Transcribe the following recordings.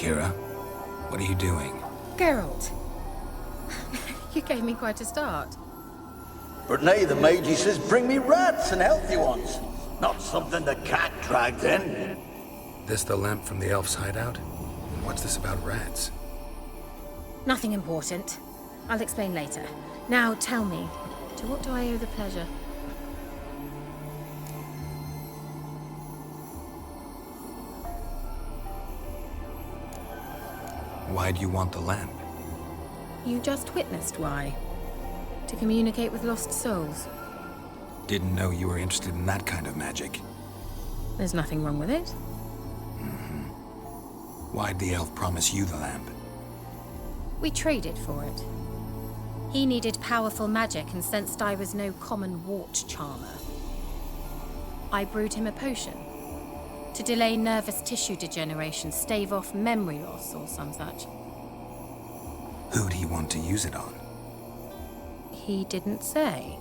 Kira. What are you doing? Geralt. You gave me quite a start. But nay, the mage, he says, bring me rats and healthy ones. Not something the cat dragged in. This the lamp from the elf's hideout? And what's this about rats? Nothing important. I'll explain later. Now tell me, to what do I owe the pleasure? Why do you want the lamp? You just witnessed why. To communicate with lost souls. Didn't know you were interested in that kind of magic. There's nothing wrong with it. Why'd the elf promise you the lamp? We traded for it. He needed powerful magic and sensed I was no common wart charmer. I brewed him a potion. To delay nervous tissue degeneration, stave off memory loss or some such. Who'd he want to use it on? He didn't say.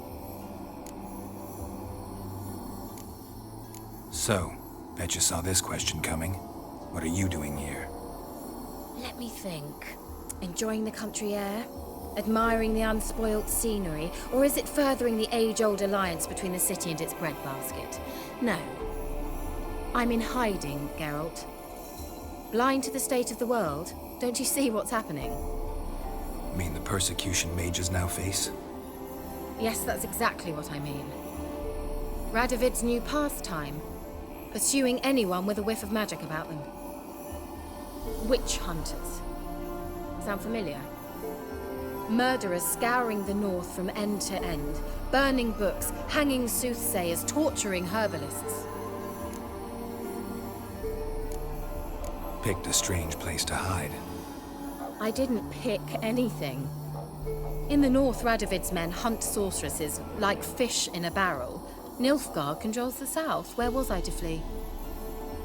So, bet you saw this question coming. What are you doing here? Let me think. Enjoying the country air? Admiring the unspoilt scenery? Or is it furthering the age-old alliance between the city and its breadbasket? No. I'm in hiding, Geralt. Blind to the state of the world? Don't you see what's happening? Mean the persecution mages now face? Yes, that's exactly what I mean. Radovid's new pastime. Pursuing anyone with a whiff of magic about them. Witch hunters. Sound familiar? Murderers scouring the north from end to end, burning books, hanging soothsayers, torturing herbalists. Picked a strange place to hide. I didn't pick anything. In the north, Radovid's men hunt sorceresses like fish in a barrel. Nilfgaard controls the south. Where was I to flee?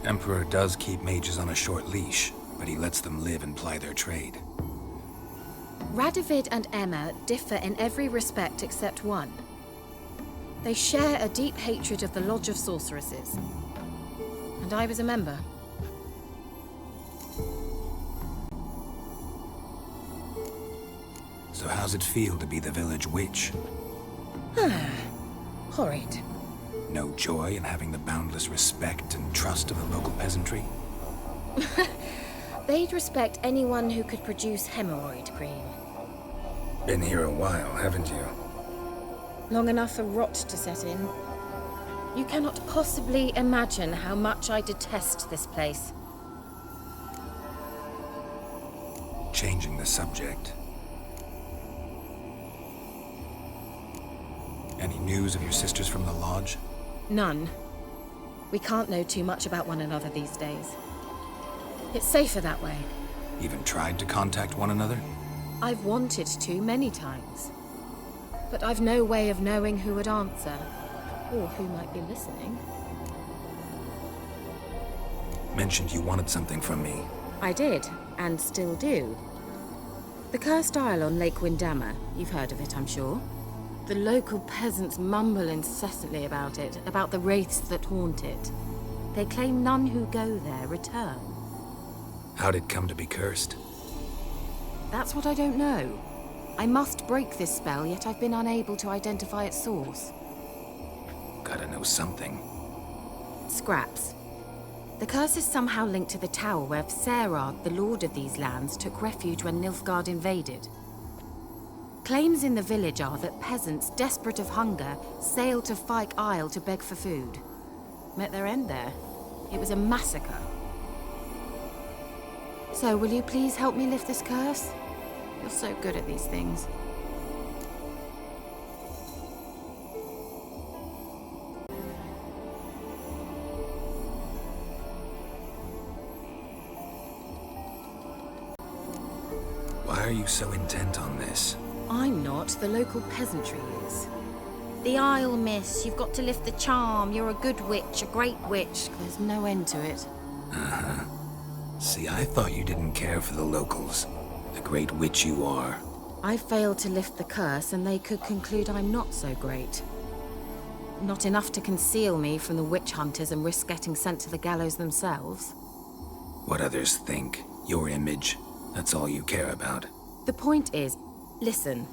Emperor does keep mages on a short leash, but he lets them live and ply their trade. Radovid and Emma differ in every respect except one. They share a deep hatred of the Lodge of Sorceresses. And I was a member. So how's it feel to be the village witch? Horrid. No joy in having the boundless respect and trust of the local peasantry? They'd respect anyone who could produce hemorrhoid cream. Been here a while, haven't you? Long enough for rot to set in. You cannot possibly imagine how much I detest this place. Changing the subject. Any news of your sisters from the lodge? None. We can't know too much about one another these days. It's safer that way. Even tried to contact one another? I've wanted to many times. But I've no way of knowing who would answer, or who might be listening. Mentioned you wanted something from me. I did, and still do. The Cursed Isle on Lake Windammer. You've heard of it, I'm sure. The local peasants mumble incessantly about it, about the wraiths that haunt it. They claim none who go there return. How'd it come to be cursed? That's what I don't know. I must break this spell, yet I've been unable to identify its source. Gotta know something. Scraps. The curse is somehow linked to the tower where Serard, the lord of these lands, took refuge when Nilfgaard invaded. Claims in the village are that peasants, desperate of hunger, sailed to Fyke Isle to beg for food. Met their end there. It was a massacre. So, will you please help me lift this curse? You're so good at these things. Why are you so intent on this? I'm not. The local peasantry is. The Isle, miss. You've got to lift the charm. You're a good witch, a great witch. There's no end to it. Uh-huh. See, I thought you didn't care for the locals. The great witch you are. I failed to lift the curse, and they could conclude I'm not so great. Not enough to conceal me from the witch hunters and risk getting sent to the gallows themselves. What others think. Your image. That's all you care about. The point is, listen,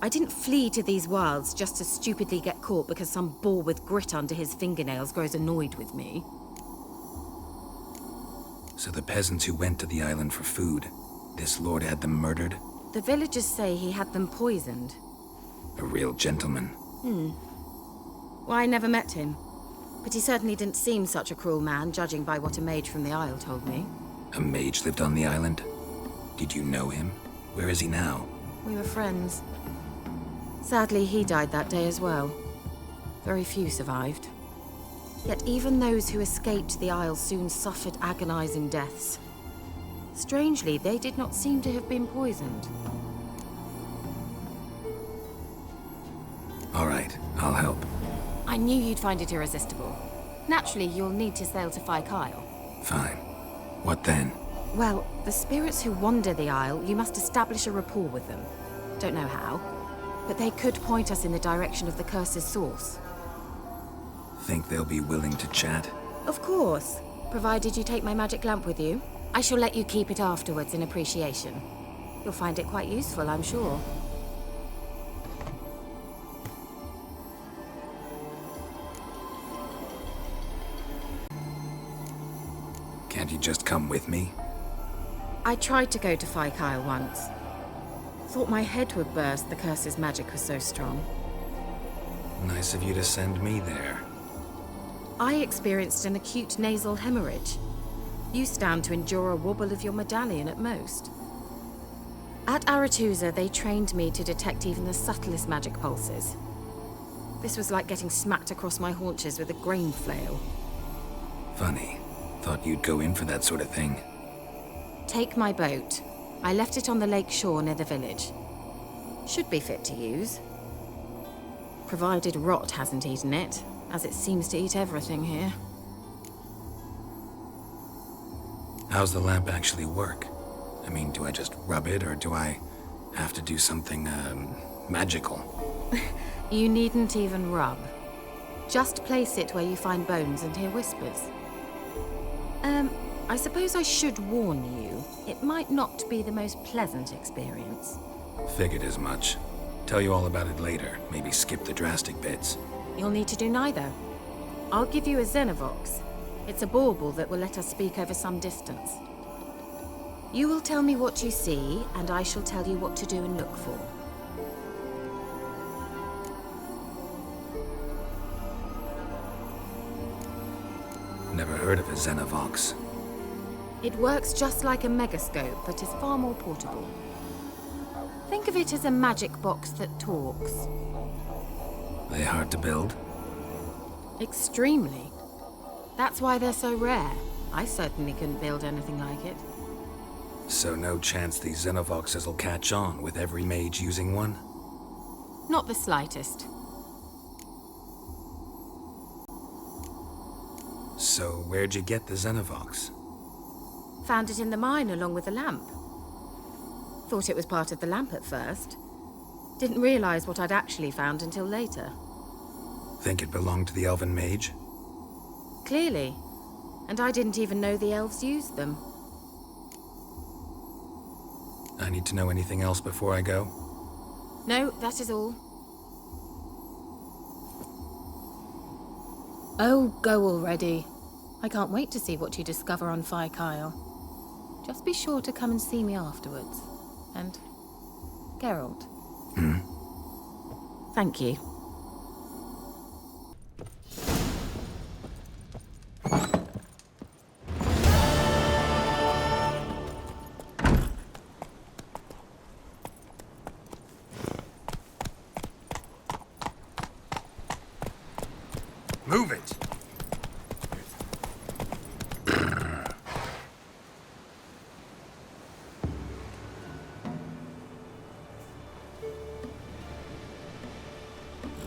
I didn't flee to these wilds just to stupidly get caught because some boar with grit under his fingernails grows annoyed with me. So the peasants who went to the island for food, this lord had them murdered? The villagers say he had them poisoned. A real gentleman. Well, I never met him. But he certainly didn't seem such a cruel man, judging by what a mage from the Isle told me. A mage lived on the island? Did you know him? Where is he now? We were friends. Sadly, he died that day as well. Very few survived. Yet even those who escaped the Isle soon suffered agonizing deaths. Strangely, they did not seem to have been poisoned. All right, I'll help. I knew you'd find it irresistible. Naturally, you'll need to sail to Kyle. Fine. What then? Well, the spirits who wander the Isle, you must establish a rapport with them. Don't know how, but they could point us in the direction of the curse's source. Think they'll be willing to chat? Of course, provided you take my magic lamp with you. I shall let you keep it afterwards in appreciation. You'll find it quite useful, I'm sure. Can't you just come with me? I tried to go to Kyle once. Thought my head would burst, the curse's magic was so strong. Nice of you to send me there. I experienced an acute nasal hemorrhage. You stand to endure a wobble of your medallion at most. At Aretusa, they trained me to detect even the subtlest magic pulses. This was like getting smacked across my haunches with a grain flail. Funny. Thought you'd go in for that sort of thing. Take my boat. I left it on the lake shore near the village. Should be fit to use. Provided rot hasn't eaten it, as it seems to eat everything here. How's the lamp actually work? I mean, do I just rub it, or do I have to do something, magical? You needn't even rub. Just place it where you find bones and hear whispers. I suppose I should warn you, it might not be the most pleasant experience. Figured as much. Tell you all about it later, maybe skip the drastic bits. You'll need to do neither. I'll give you a Xenovox. It's a bauble that will let us speak over some distance. You will tell me what you see, and I shall tell you what to do and look for. Never heard of a Xenovox. It works just like a megascope, but is far more portable. Think of it as a magic box that talks. They hard to build? Extremely. That's why they're so rare. I certainly couldn't build anything like it. So no chance these Xenovoxes will catch on with every mage using one? Not the slightest. So where'd you get the Xenovox? Found it in the mine along with the lamp. Thought it was part of the lamp at first. Didn't realize what I'd actually found until later. Think it belonged to the elven mage? Clearly. And I didn't even know the elves used them. I need to know anything else before I go? No, that is all. Oh, go already. I can't wait to see what you discover on Kyle. Just be sure to come and see me afterwards. And Geralt. Thank you. Move it!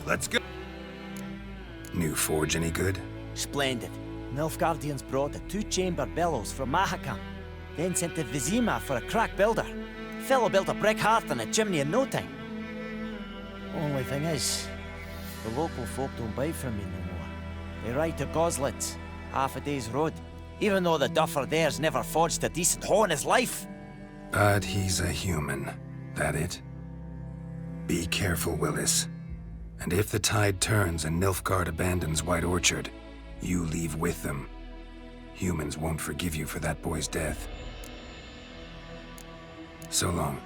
Let's go! New forge any good? Splendid. Nilfgaardians brought a two-chamber bellows from Mahakam, then sent to Vizima for a crack builder. Fellow built a brick hearth and a chimney in no time. Only thing is, the local folk don't buy from me no more. They ride to Goslitz, half a day's road. even though the duffer there's never forged a decent hoe in his life. But he's a human. That it? Be careful, Willis. And if the tide turns and Nilfgaard abandons White Orchard, you leave with them. Humans won't forgive you for that boy's death. So long.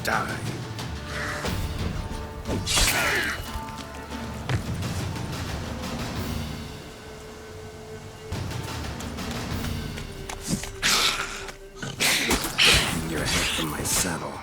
Die. Your head from my saddle.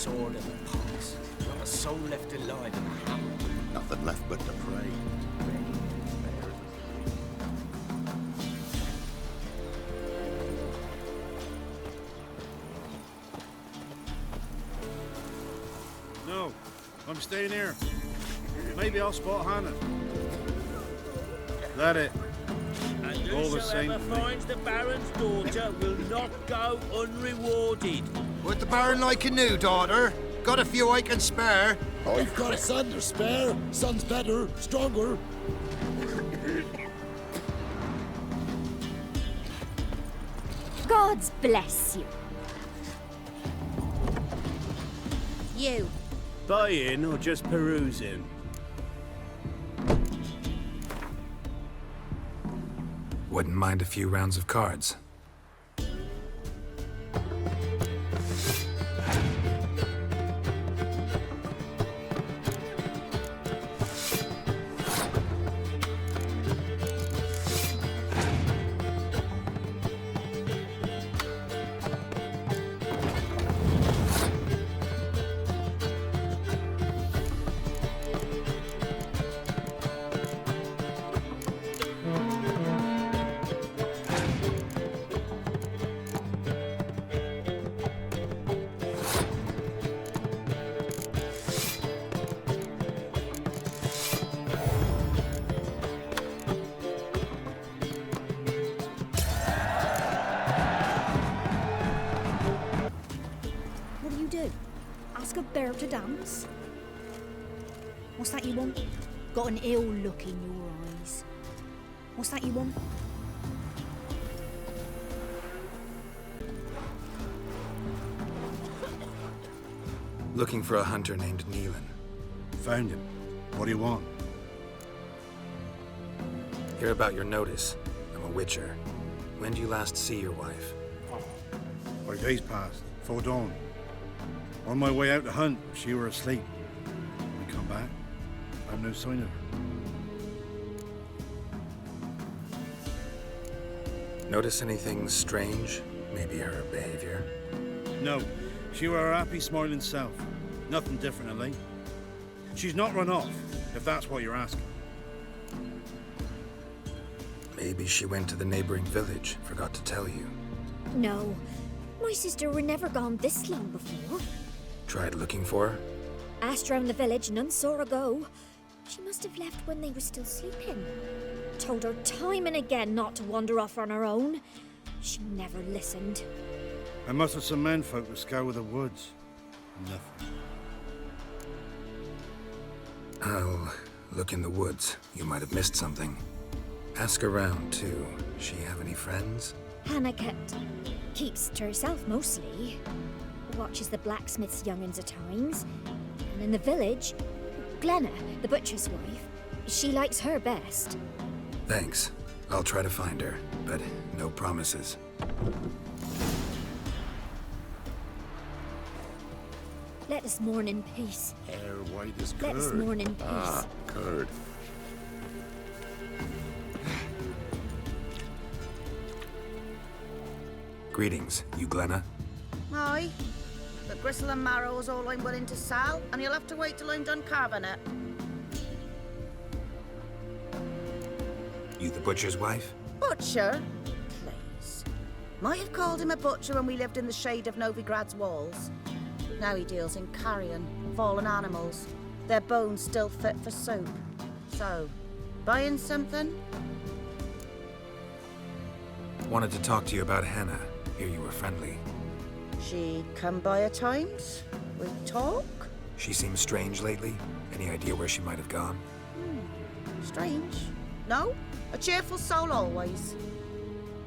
Sword and the pox. Not a soul left alive in the hammer. Nothing left but to pray. No, I'm staying here. Maybe I'll spot Hannah. That it. And All the same whosoever to me. finds the Baron's daughter will not go unrewarded. What the Baron like a new daughter? Got a few I can spare. I've got a son to spare. Son's better, stronger. God's bless you. You. Buying or just perusing? Wouldn't mind a few rounds of cards. Ask a bear to dance? What's that you want? Got an ill look in your eyes. What's that you want? Looking for a hunter named Neelan. Found him. What do you want? Hear about your notice. I'm a witcher. When did you last see your wife? 5 days passed, 'fore dawn. On my way out to hunt, she were asleep. I come back, I've no sign of her. Notice anything strange? Maybe her behavior? No, she were her happy, smiling self. Nothing different, Elaine. She's not run off, if that's what you're asking. Maybe she went to the neighboring village, forgot to tell you. No, my sister were never gone this long before. Tried looking for her? Asked round the village, none saw her go. She must have left when they were still sleeping. Told her time and again not to wander off on her own. She never listened. I must have some menfolk to scour the woods. Nothing. I'll look in the woods. You might have missed something. Ask around, too. She have any friends? Hannah keeps to herself mostly. Watches the blacksmith's young'uns at times. And in the village, Glenna, the butcher's wife, she likes her best. Thanks. I'll try to find her, but no promises. Let us mourn in peace. Hair white as curd. Let us mourn in peace. Ah, curd. Greetings, you Glenna? Aye. The gristle and marrow is all I'm willing to sell, and you'll have to wait till I'm done carving it. You the butcher's wife? Butcher? Please. Might have called him a butcher when we lived in the shade of Novigrad's walls. Now he deals in carrion, fallen animals. Their bones still fit for soup. So, buying something? Wanted to talk to you about Hannah. Hear you were friendly. She come by at times? We talk? She seems strange lately. Any idea where she might have gone? Strange. No? A cheerful soul always.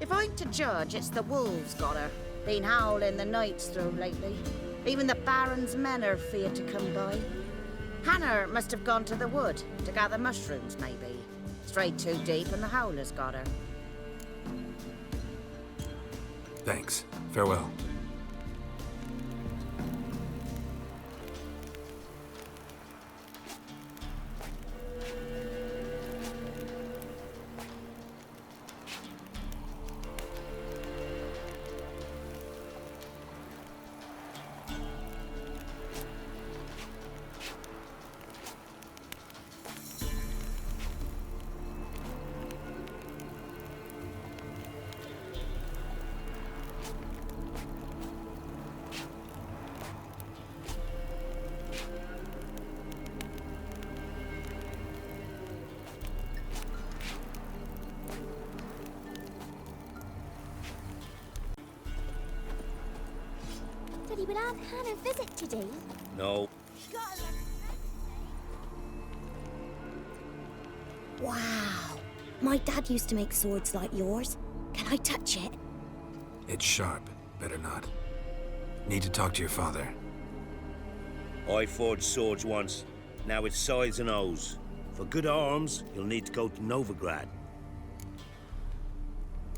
If I'm to judge, it's the wolves got her. Been howling the nights through lately. Even the Baron's men are feared to come by. Hannah must have gone to the wood to gather mushrooms, maybe. Strayed too deep and the howlers got her. Thanks. Farewell. Daddy would have Hannah visit today. No. Wow. My dad used to make swords like yours. Can I touch it? It's sharp. Better not. Need to talk to your father. I forged swords once. Now it's size and O's. For good arms, you'll need to go to Novigrad.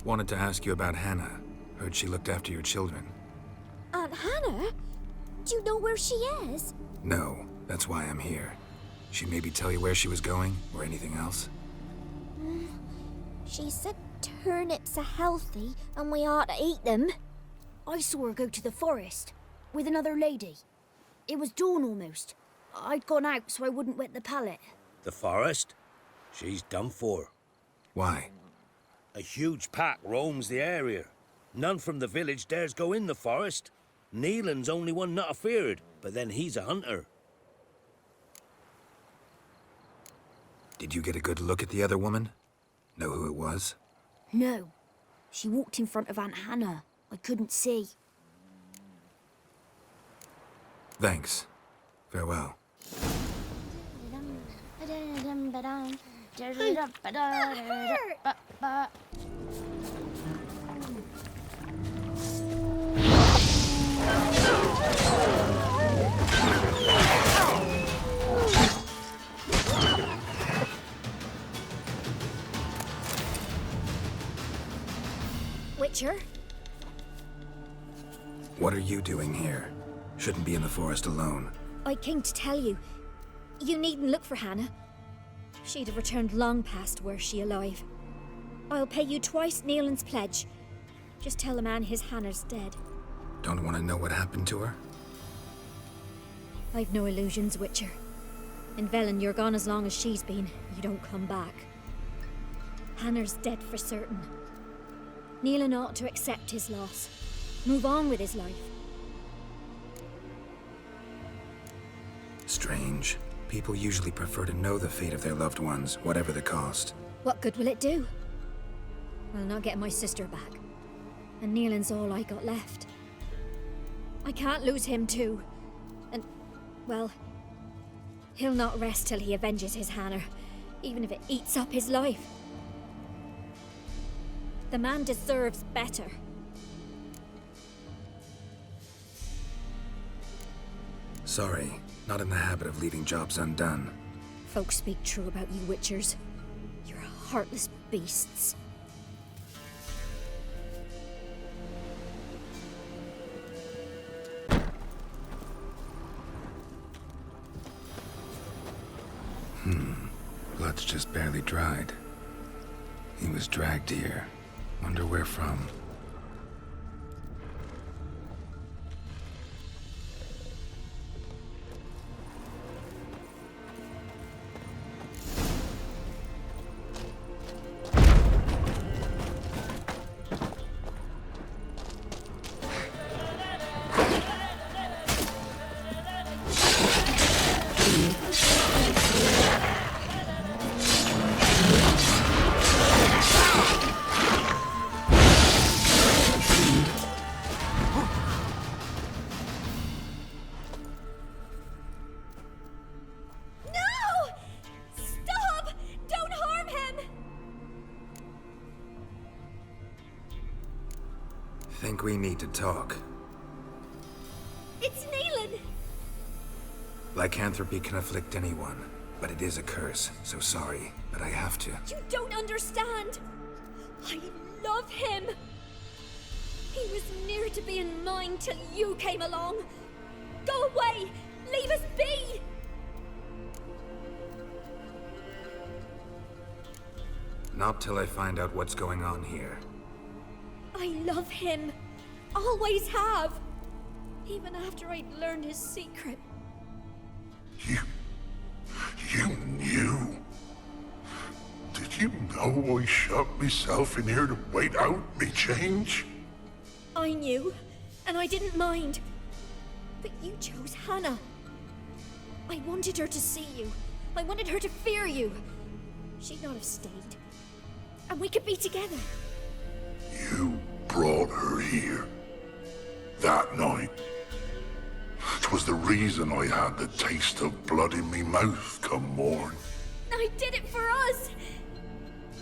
Wanted to ask you about Hannah. Heard she looked after your children. Aunt Hannah? Do you know where she is? No, that's why I'm here. She maybe tell you where she was going, or anything else? She said turnips are healthy and we ought to eat them. I saw her go to the forest with another lady. It was dawn almost. I'd gone out so I wouldn't wet the pallet. The forest? She's done for. Why? A huge pack roams the area. None from the village dares go in the forest. Neelan's only one not afeared, but then he's a hunter. Did you get a good look at the other woman? Know who it was? No. She walked in front of Aunt Hannah. I couldn't see. Thanks. Farewell. Witcher? What are you doing here? Shouldn't be in the forest alone. I came to tell you. You needn't look for Hannah. She'd have returned long past were she alive. I'll pay you twice Nealon's pledge. Just tell the man his Hannah's dead. Don't want to know what happened to her? I've no illusions, Witcher. In Velen, you're gone as long as she's been. You don't come back. Hannah's dead for certain. Nealon ought to accept his loss. Move on with his life. Strange. People usually prefer to know the fate of their loved ones, whatever the cost. What good will it do? I'll not get my sister back. And Nealon's all I got left. I can't lose him too. And, well, he'll not rest till he avenges his Hannah, even if it eats up his life. The man deserves better. Sorry, not in the habit of leaving jobs undone. Folks speak true about you Witchers. You're heartless beasts. Blood's just barely dried. He was dragged here. Wonder where from. Think we need to talk. It's Nealon! Lycanthropy can afflict anyone, but it is a curse, so sorry, but I have to. You don't understand! I love him! He was near to being mine till you came along! Go away! Leave us be! Not till I find out what's going on here. I love him. Always have. Even after I'd learned his secret. You knew? Did you know I shut myself in here to wait out me change? I knew, and I didn't mind. But you chose Hannah. I wanted her to see you. I wanted her to fear you. She'd not have stayed. And we could be together. You brought her here. That night. 'Twas the reason I had the taste of blood in me mouth come morn. I did it for us.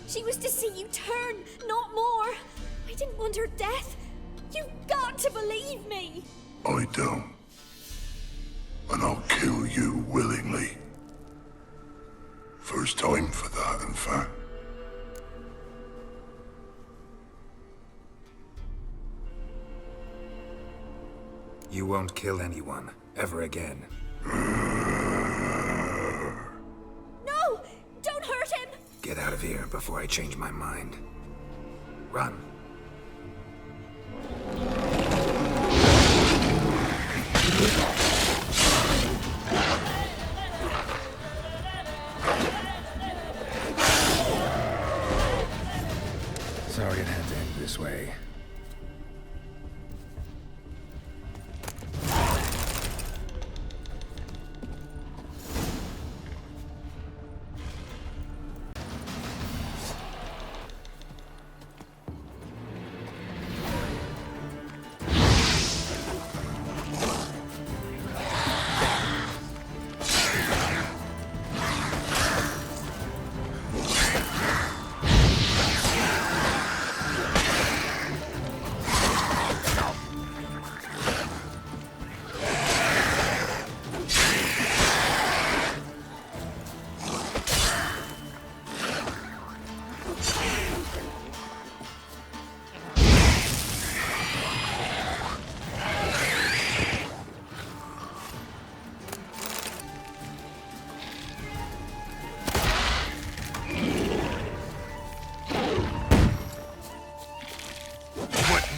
She was to see you turn, not more. I didn't want her death. You've got to believe me. I don't. And I'll kill you willingly. First time for that, in fact. You won't kill anyone, ever again. No! Don't hurt him! Get out of here before I change my mind. Run. Sorry it had to end this way.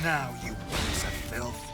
now, you piece of filth.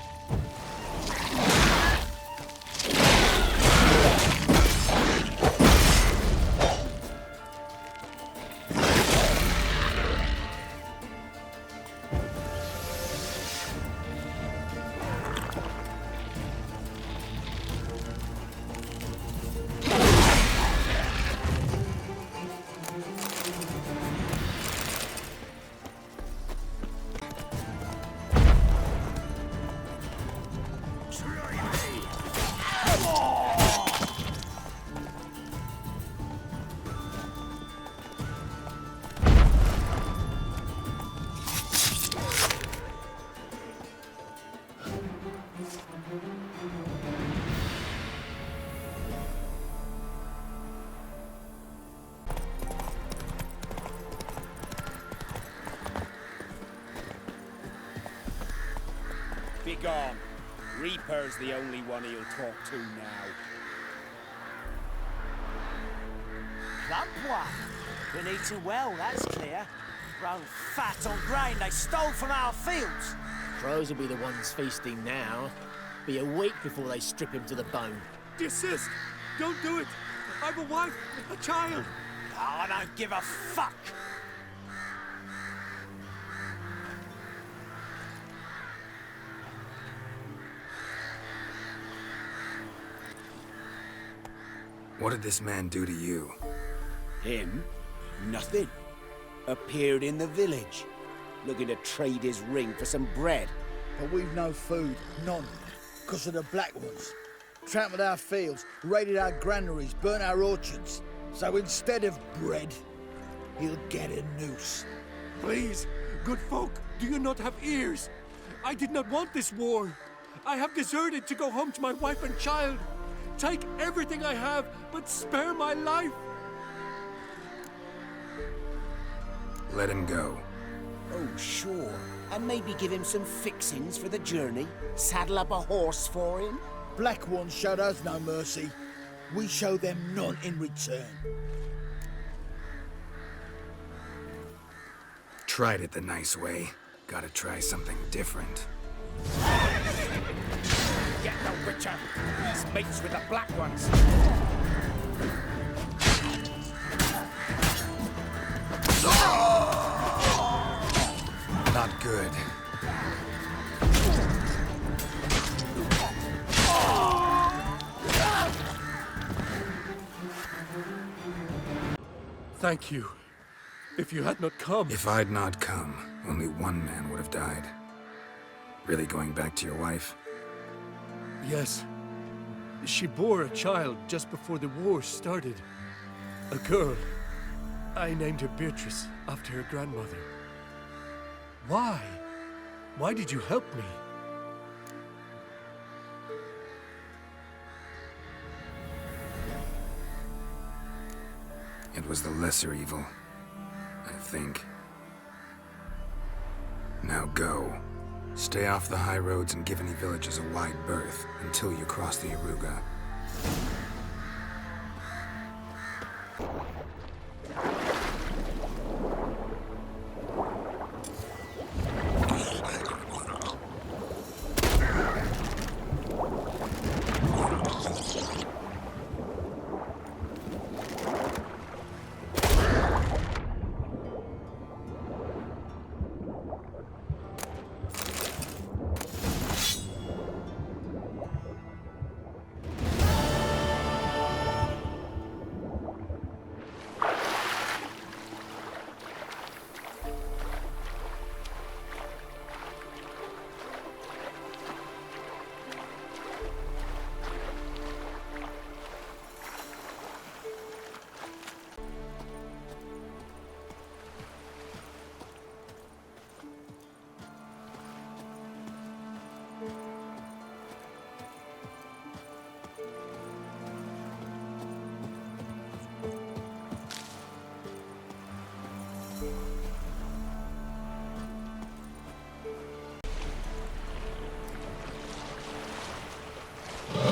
Begone. Reaper's the only one he'll talk to now. Plump one. Been eating well, that's clear. Grown fat on grain they stole from our fields. Crows will be the ones feasting now. Be a week before they strip him to the bone. Desist! Don't do it! I've a wife, a child! Oh, I don't give a fuck! What did this man do to you? Him? Nothing. Appeared in the village, looking to trade his ring for some bread. But we've no food, none, because of the Black Ones. Trampled our fields, raided our granaries, burnt our orchards. So instead of bread, he'll get a noose. Please, good folk, do you not have ears? I did not want this war. I have deserted to go home to my wife and child. Take everything I have, but spare my life. Let him go. Oh, sure. And maybe give him some fixings for the journey. Saddle up a horse for him. Black Ones showed us no mercy. We show them none in return. Tried it the nice way. Gotta try something different. Get the Witcher. He's mates with the Black Ones. Not good. Thank you. If you had not come... If I'd not come, only one man would have died. Really going back to your wife? Yes. She bore a child just before the war started. A girl. I named her Beatrice, after her grandmother. Why? Why did you help me? It was the lesser evil, I think. Now go. Stay off the high roads and give any villages a wide berth until you cross the Aruga.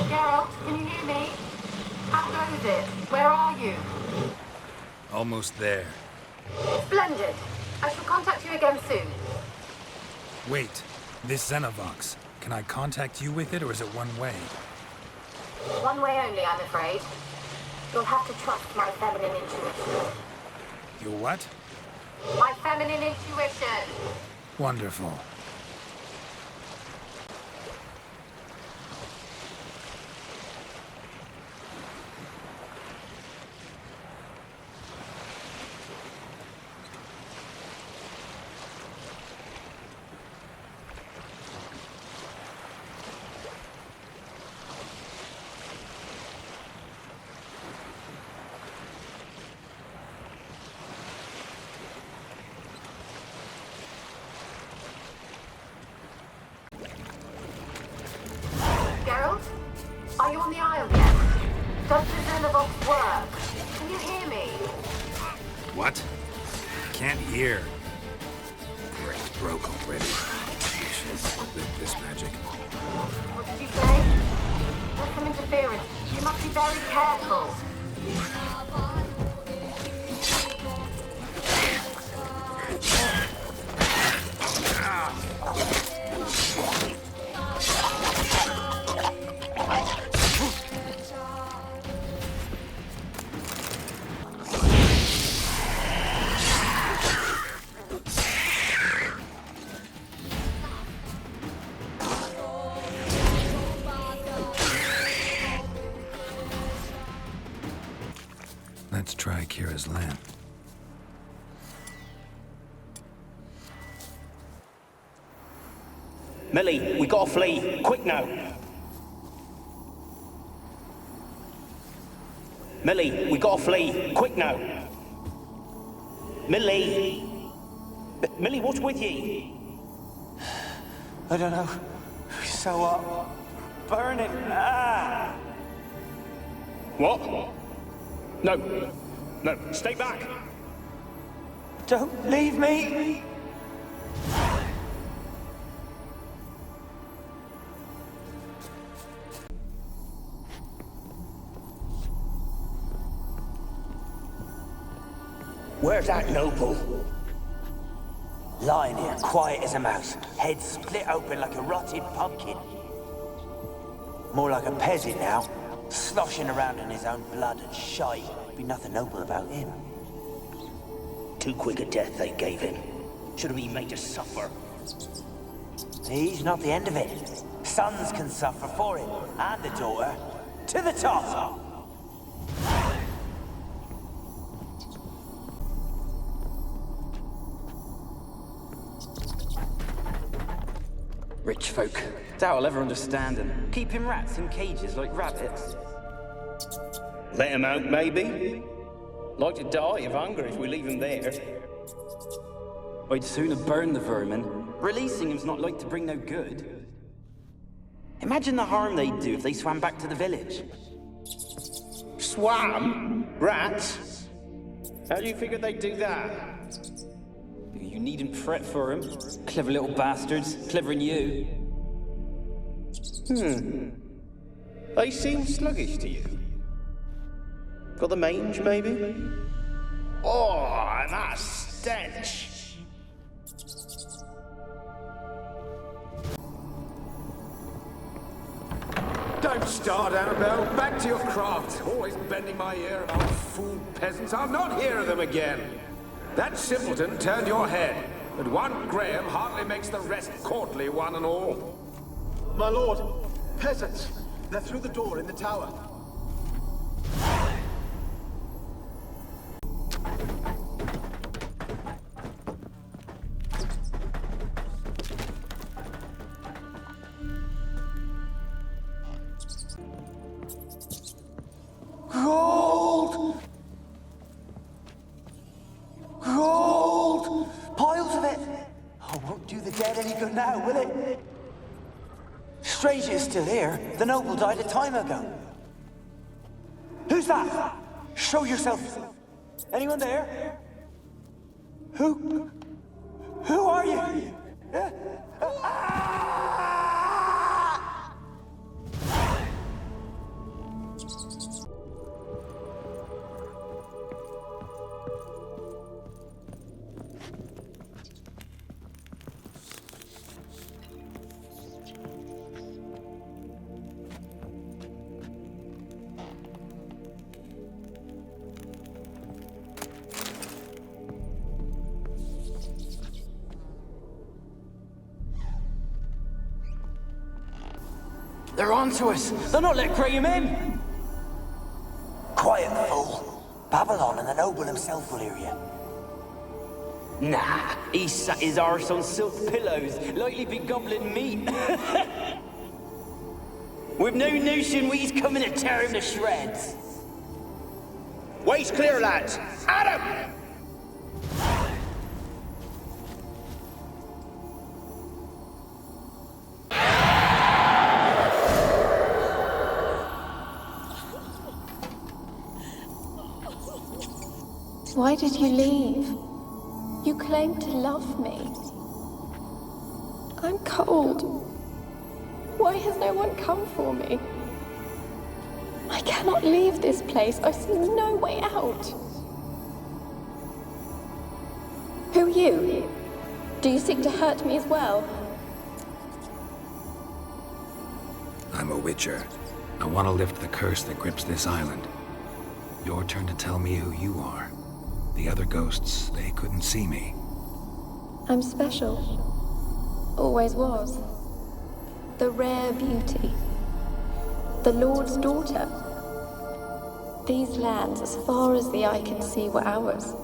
Geralt, can you hear me? How goes it? Where are you? Almost there. Splendid. I shall contact you again soon. Wait. This Xenovox, can I contact you with it, or is it one way? One way only, I'm afraid. You'll have to trust my feminine intuition. Your what? My feminine intuition! Wonderful. Geralt? Are you on the Isle yet? Does the Xenovox work? Can you hear me? What? Can't hear. Great, broke already. This magic. What did you say? There's some interference. You must be very careful. Let's try Kira's lamp. Millie, we gotta flee. Quick now. Millie, we gotta flee. Quick now. Millie! Millie, what's with ye? I don't know. So what? Burning. Ah! What? No. No, stay back. Don't leave me. Where's that noble? Lying here, quiet as a mouse, head split open like a rotted pumpkin. More like a peasant now, sloshing around in his own blood and shite. Be nothing noble about him. Too quick a death they gave him. Should have been made to suffer. He's not the end of it. Sons can suffer for him, and the daughter. To the top! Rich folk. Doubt I'll ever understand them. Keeping rats in cages like rabbits. Let him out, maybe? Like to die of hunger if we leave him there. I'd sooner burn the vermin. Releasing him's not like to bring no good. Imagine the harm they'd do if they swam back to the village. Swam? Rats? How do you figure they'd do that? You needn't fret for him. Clever little bastards. Clever than you. They seem sluggish to you. Got the mange, maybe? Oh, and that stench! Don't start, Annabelle. Back to your craft. Always bending my ear about fool peasants. I'll not hear of them again. That simpleton turned your head, but one Graham hardly makes the rest courtly, one and all. My lord, peasants. They're through the door in the tower. Gold! Gold! Piles of it! Oh, won't do the dead any good now, will it? Strange it's still here. The noble died a time ago. Who's that? Show yourself. Anyone there? Who are you? They're onto us. They're not letting Graham in. Quiet, fool. Babylon and the noble himself will hear you. Nah, he sat his arse on silk pillows, likely be gobbling meat. We've no notion he's coming to tear him to shreds. Way's clear, lads. At him! Why did you leave? You claimed to love me. I'm cold. Why has no one come for me? I cannot leave this place. I see no way out. Who are you? Do you seek to hurt me as well? I'm a witcher. I want to lift the curse that grips this island. Your turn to tell me who you are. The other ghosts, they couldn't see me. I'm special. Always was. The rare beauty. The Lord's daughter. These lands, as far as the eye can see, were ours.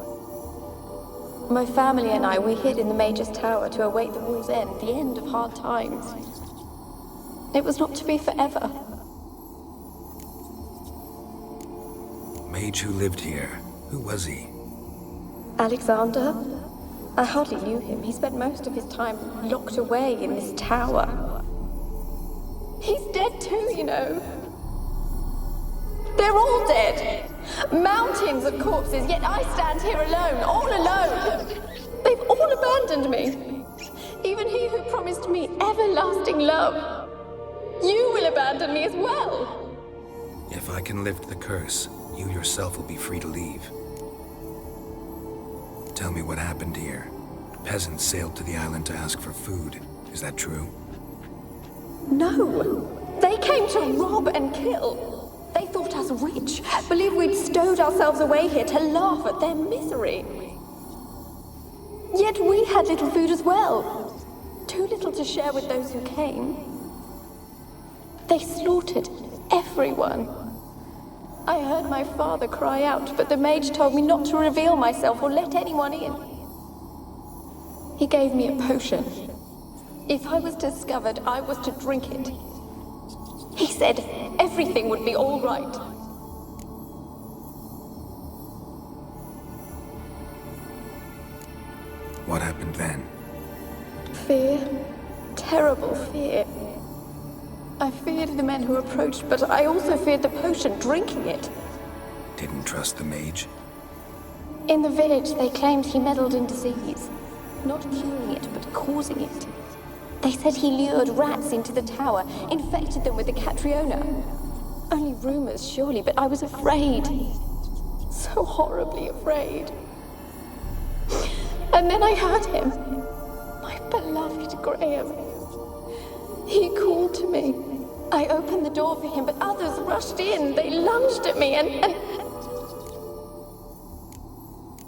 My family and I, we hid in the Mage's Tower to await the war's end, the end of hard times. It was not to be forever. Mage who lived here. Who was he? Alexander? I hardly knew him. He spent most of his time locked away in this tower. He's dead too, you know. They're all dead. Mountains of corpses, yet I stand here alone, all alone. They've all abandoned me. Even he who promised me everlasting love. You will abandon me as well. If I can lift the curse, you yourself will be free to leave. Tell me what happened here. Peasants sailed to the island to ask for food. Is that true? No. They came to rob and kill. They thought us rich, believed we'd stowed ourselves away here to laugh at their misery. Yet we had little food as well. Too little to share with those who came. They slaughtered everyone. I heard my father cry out, but the mage told me not to reveal myself or let anyone in. He gave me a potion. If I was discovered, I was to drink it. He said everything would be all right. What happened then? Fear. Terrible fear. I feared the men who approached, but I also feared the potion, drinking it. Didn't trust the mage? In the village, they claimed he meddled in disease. Not curing it, but causing it. They said he lured rats into the tower, infected them with the Catriona. Only rumors, surely, but I was afraid. So horribly afraid. And then I heard him. My beloved Graham. He called to me. I opened the door for him, but others rushed in. They lunged at me and...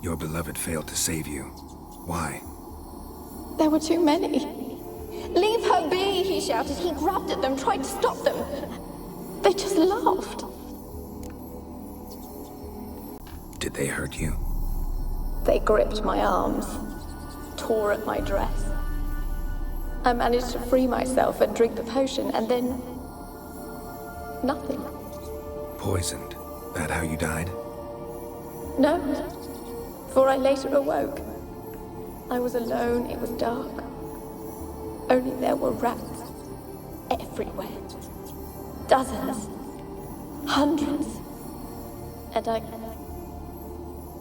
Your beloved failed to save you. Why? There were too many. Leave her be, he shouted. He grabbed at them, tried to stop them. They just laughed. Did they hurt you? They gripped my arms, tore at my dress. I managed to free myself and drink the potion, and then... nothing. Poisoned. That how you died? No, for I later awoke. I was alone, it was dark. Only there were rats. Everywhere. Dozens. Hundreds. And I...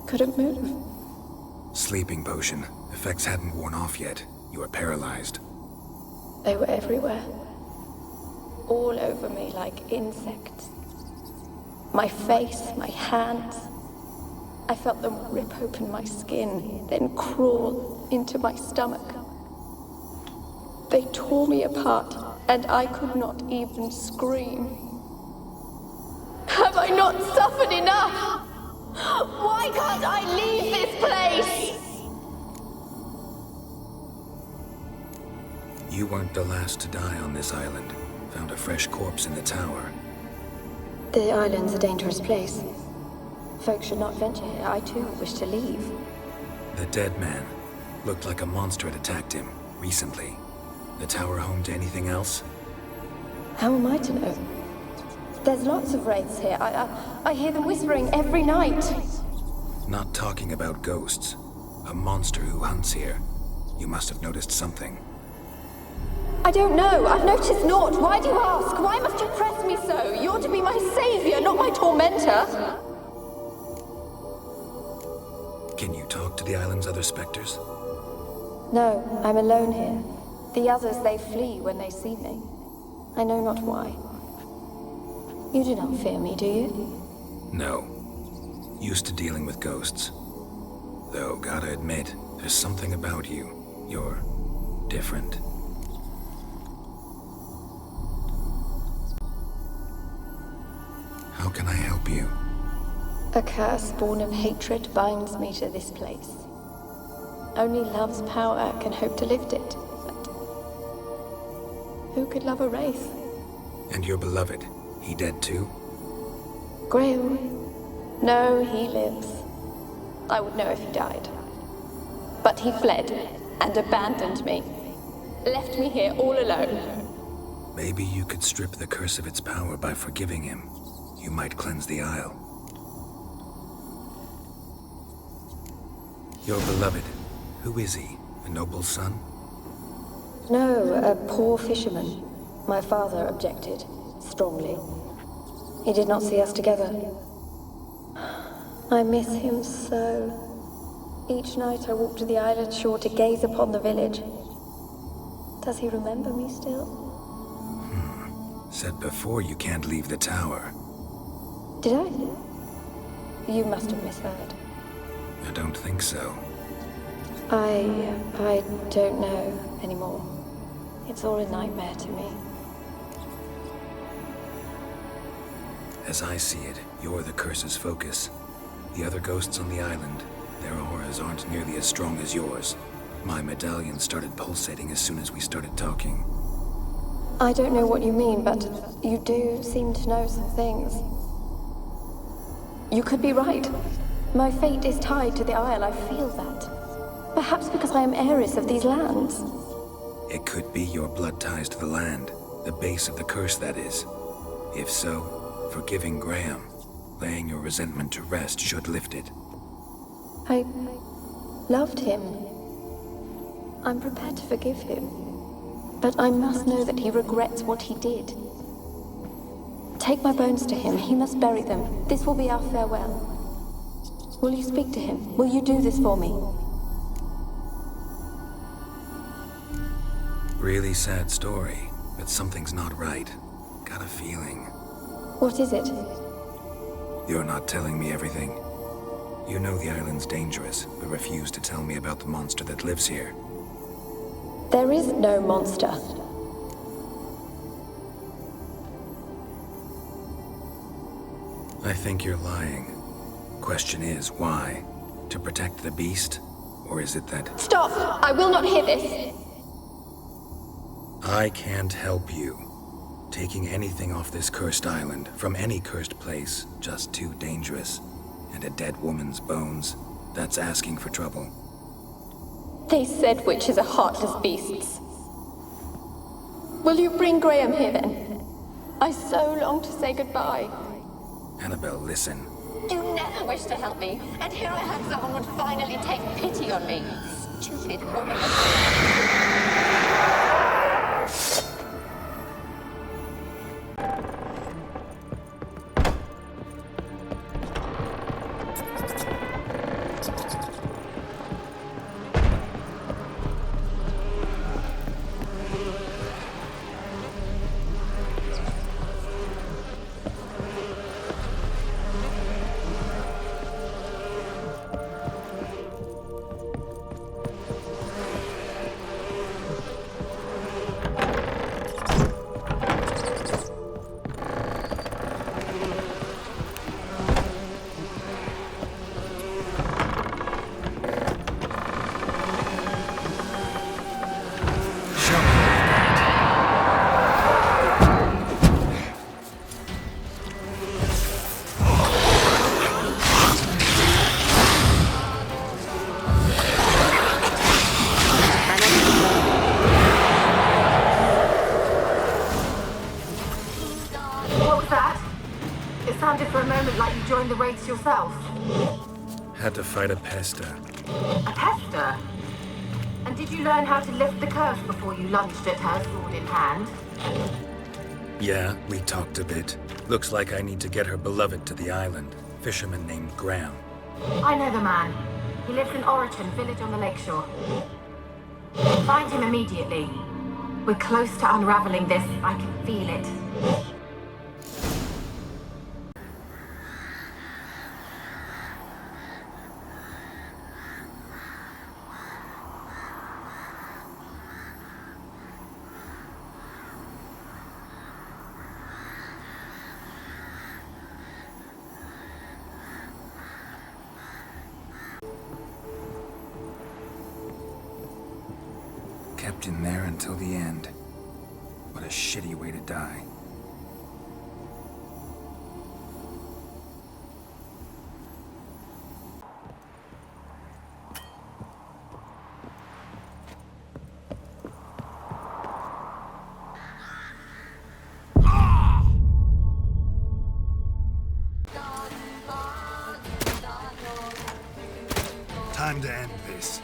couldn't move. Sleeping potion. Effects hadn't worn off yet. You were paralyzed. They were everywhere. All over me like insects. My face, my hands. I felt them rip open my skin, then crawl into my stomach. They tore me apart, and I could not even scream. Have I not suffered enough? Why can't I leave this place? You weren't the last to die on this island. Found a fresh corpse in the tower. The island's a dangerous place. Folks should not venture here. I too wish to leave. The dead man. Looked like a monster had attacked him, recently. The tower home to anything else? How am I to know? There's lots of wraiths here. I hear them whispering every night. Not talking about ghosts. A monster who hunts here. You must have noticed something. I don't know. I've noticed naught. Why do you ask? Why must you press me so? You're to be my savior, not my tormentor. Can you talk to the island's other specters? No, I'm alone here. The others, they flee when they see me. I know not why. You do not fear me, do you? No. Used to dealing with ghosts. Though, gotta admit, there's something about you. You're different. How can I help you? A curse born of hatred binds me to this place. Only love's power can hope to lift it. But who could love a wraith? And your beloved, he dead too? Graham? No, he lives. I would know if he died. But he fled and abandoned me. Left me here all alone. Maybe you could strip the curse of its power by forgiving him. You might cleanse the Isle. Your beloved, who is he? A noble son? No, a poor fisherman. My father objected, strongly. He did not see us together. I miss him so. Each night I walk to the island shore to gaze upon the village. Does he remember me still? Said before you can't leave the tower. Did I? You must have misheard. I don't think so. I don't know anymore. It's all a nightmare to me. As I see it, you're the curse's focus. The other ghosts on the island, their auras aren't nearly as strong as yours. My medallion started pulsating as soon as we started talking. I don't know what you mean, but you do seem to know some things. You could be right. My fate is tied to the Isle, I feel that. Perhaps because I am heiress of these lands. It could be your blood ties to the land, the base of the curse, that is. If so, forgiving Graham, laying your resentment to rest should lift it. I loved him. I'm prepared to forgive him. But I must know that he regrets what he did. Take my bones to him. He must bury them. This will be our farewell. Will you speak to him? Will you do this for me? Really sad story, but something's not right. Got a feeling. What is it? You're not telling me everything. You know the island's dangerous, but refuse to tell me about the monster that lives here. There is no monster. I think you're lying. Question is, why? To protect the beast? Or is it that... Stop! I will not hear this! I can't help you. Taking anything off this cursed island, from any cursed place, just too dangerous. And a dead woman's bones, that's asking for trouble. They said witches are heartless beasts. Will you bring Graham here then? I so long to say goodbye. Annabelle, listen. You never wished to help me, and here I had someone would finally take pity on me. Stupid woman. join the Wraiths yourself? Had to fight a pester. A pester? And did you learn how to lift the curse before you lunged at her, sword in hand? Yeah, we talked a bit. Looks like I need to get her beloved to the island. Fisherman named Graham. I know the man. He lives in Orichan, village on the lakeshore. Find him immediately. We're close to unraveling this. I can feel it. Kept in there until the end. What a shitty way to die. Time to end this.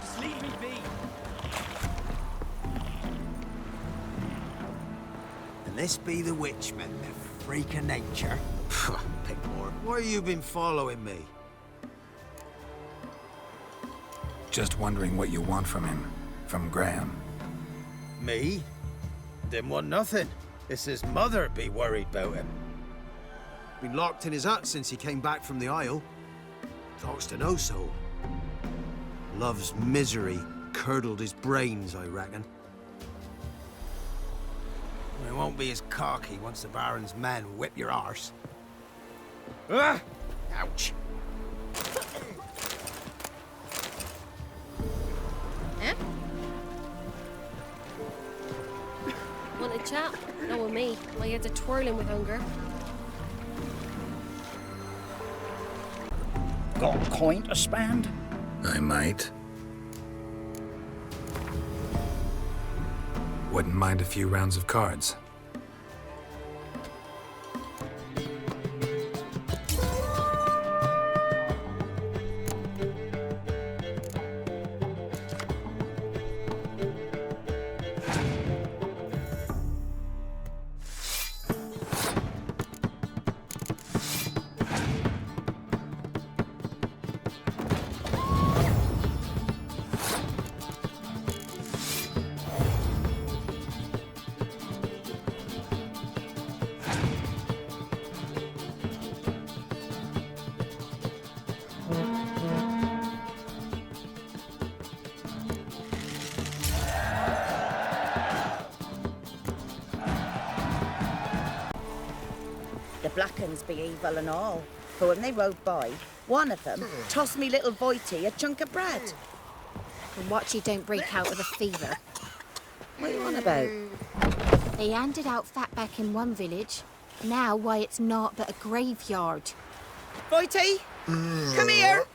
Just leave me be. And this be the witchman, the freak of nature. Pickmore, why you been following me? Just wondering what you want from him. From Graham. Me? Didn't want nothing. It's his mother be worried about him. Been locked in his hut since he came back from the Isle. Talks to no soul. Love's misery curdled his brains, I reckon. It won't be as cocky once the Baron's men whip your arse. Ah! Ouch. Eh? Want a chat? Not with me. My head's a twirling with hunger. Got a coin to spend? I might. Wouldn't mind a few rounds of cards. The black uns be evil and all, but when they rode by, one of them tossed me little Voighty a chunk of bread. And watch you don't break out with a fever. What are you on about? They handed out fatback in one village. Now why it's naught but a graveyard. Voighty, come here!